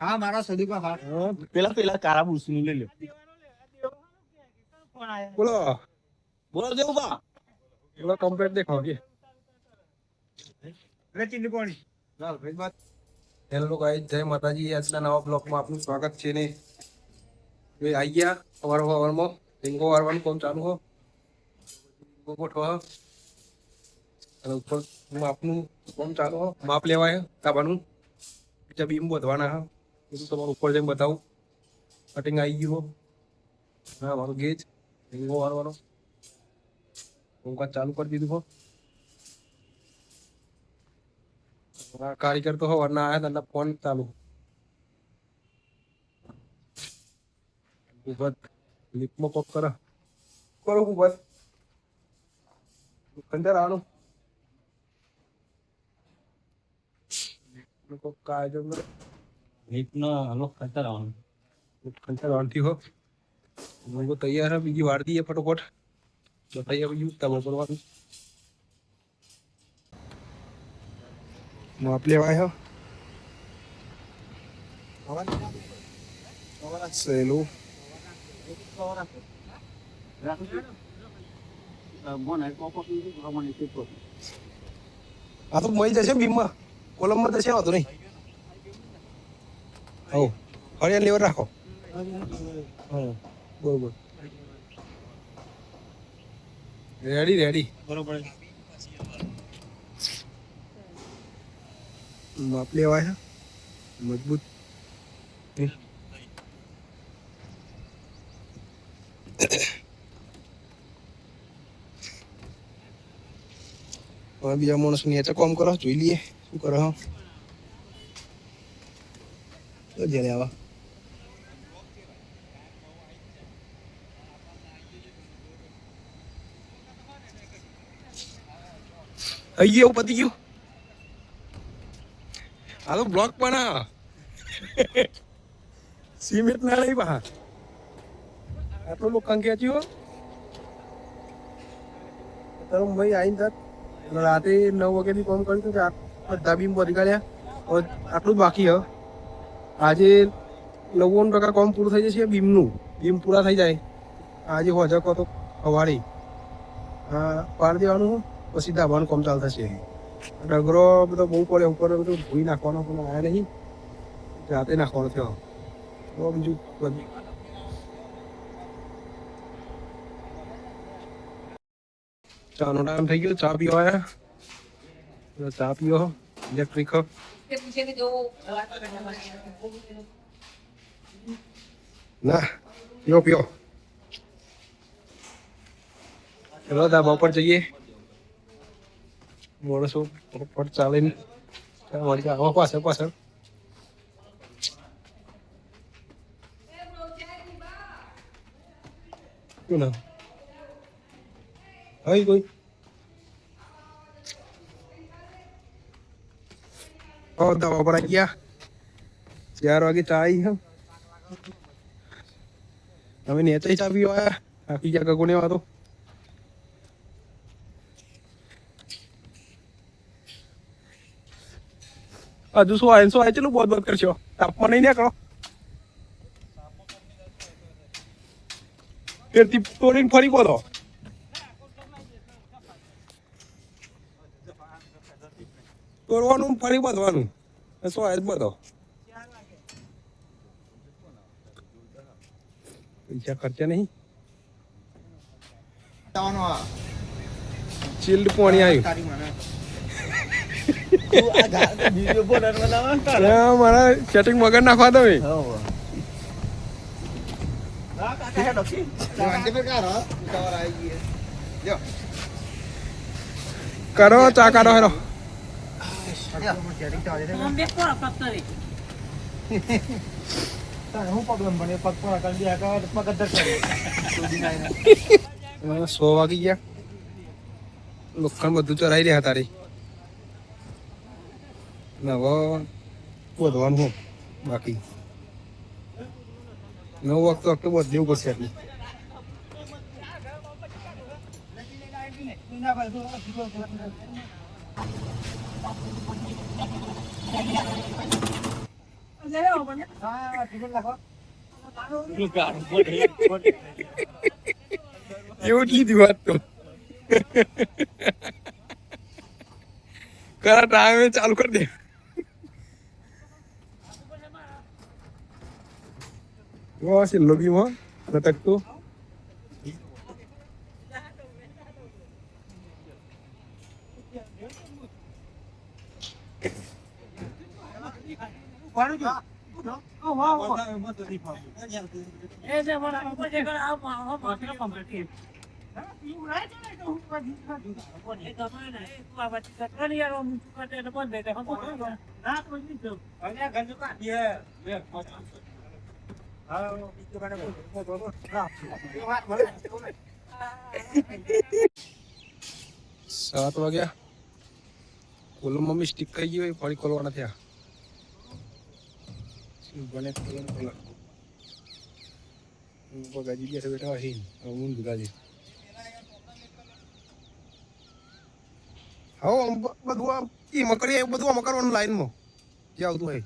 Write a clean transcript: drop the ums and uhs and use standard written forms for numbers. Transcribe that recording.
હા મારા સદીપા હા પેલા કારા બુસનું લઈ લે. બોલો બોલો દેવું બા. બોલો કમ્પ્લીટ દેખાવ કે રચિન કોણી ચાલ ભાઈ બાત હેલો ગાઈસ, જય માતાજી. આજના નવા બ્લોગમાં આપનું સ્વાગત છે ને ભાઈ આવી ગયા સવારમાં રીંગો વારવાનું કામ ચાલુ હો. રીંગો ગોઠવા અને ઉપર માપનું કામ ચાલુ હો. માપ લેવાય તાબાનું બીજા બીમ વધવાના હા. બધું તમારું ઉપર જઈને બતાવું. કટિંગ આવી ગયું હા. મારું ગેજ રીંગો વારવાનો કામકાજ ચાલુ કરી દીધું હો. કારીગર તો હવારના આયા હતા, ફોન ચાલુ ઉભત લિપમાં પગ કરો કરો ઉભત ખંડર આનું કાયદો રીતનો હલો ખતર આવવાનું. ખંડર આનથી હો લોકો તૈયાર હે. બીજી વાર દઈએ ફટોફટ બતાઈએ બીજું તમે કરવાનું માપ લેવાય હો સહેલું. આ તો મળી જશે બીમમાં કોલમમાં જશે વાંધો નહીં. હો હરિયાણ લેવર રાખો. હા બરોબર રેડી રેડી બરોબર. માપ લેવાય છે મજબૂત. હવે બીજા માણસ નીચે કોમ કરો જોઈ લઈએ શું કરે હા. જયારે આવા આવી ગયું પતી ગયું. આ તો બ્લોક પણ સિમેન્ટ ના લઈ બહાર આટલું લોકો ખેંચ્યું તારું ભાઈ આવીને તાર રાતે 9 વાગ્યાથી કામ કર્યું હતું કે બધા બીમ પતી કાઢ્યા. હવે આટલું જ બાકી હ. આજે 99% કામ પૂરું થઈ જશે. બીમનું બીમ પૂરા થઈ જાય આજે હોજક તો સવારે હા પાડી દેવાનું પછી ધાબાનું કામ ચાલુ થશે. ડગરો બધો બહુ પડે ઉપર બધું ધોઈ નાખવાનો પણ આવ્યા નહીં. રાતે નાખવાનો થયો તો બીજું બધું ચાનો ટાઈમ થઈ ગયો. ચા પીવા આવ્યા. ચા પીવો ઇલેક્ટ્રિક ના પીવો પીવો. ચલો ધાબા પર જઈએ. માણસો પર ચાલે ને પાછળ પાછળ શું નામ હોય કોઈ ધાબા પર આવી ગયા. 4 વાગે ચા આવી હમ તમે નેચે ચા પીવા આવ્યા. આખી ગયા ગગોને વાતો હજુ શું આવે ચેલું બોધ બોધ કરશો. તાપમાં નહીં નીકળો ફેરથી તોડીને ફરી બોલો. તોડવાનું ફરી બાંધવાનું શું આવે બધો પૈસા ખર્ચા નહીં. ચીલ્ડ પાણી આવ્યું મારા સેટિંગ વગર નાખવા તમે કરો ચા કાઢો હેરો. હું પ્રોબ્લેમ બને પગ પર કરી દે પગ જ 100 વાગી ગયા. લોખંડ બધું ચરાઈ રહ્યા તારી હવે વધવાનું હું બાકી 9 વાગતો વખતે બદલ્યું પડશે આટલું. હા ટિકિટ લખો એવું જ લીધી વાત તો કરા ટાઈમે ચાલુ કરી દે છે લોબીમાં લટકતું સાત વાગ્યા કોલમ મમ્મી સ્ટીક થઈ ગઈ હોય ફરી ખોલવાના થયા બને કોલમ ખોલા બગાજી ગયા બેઠા હી હું બગાજી હા બધું એ મકડી બધું આમાં કરવાનું લાઈનમાં જે આવતું હોય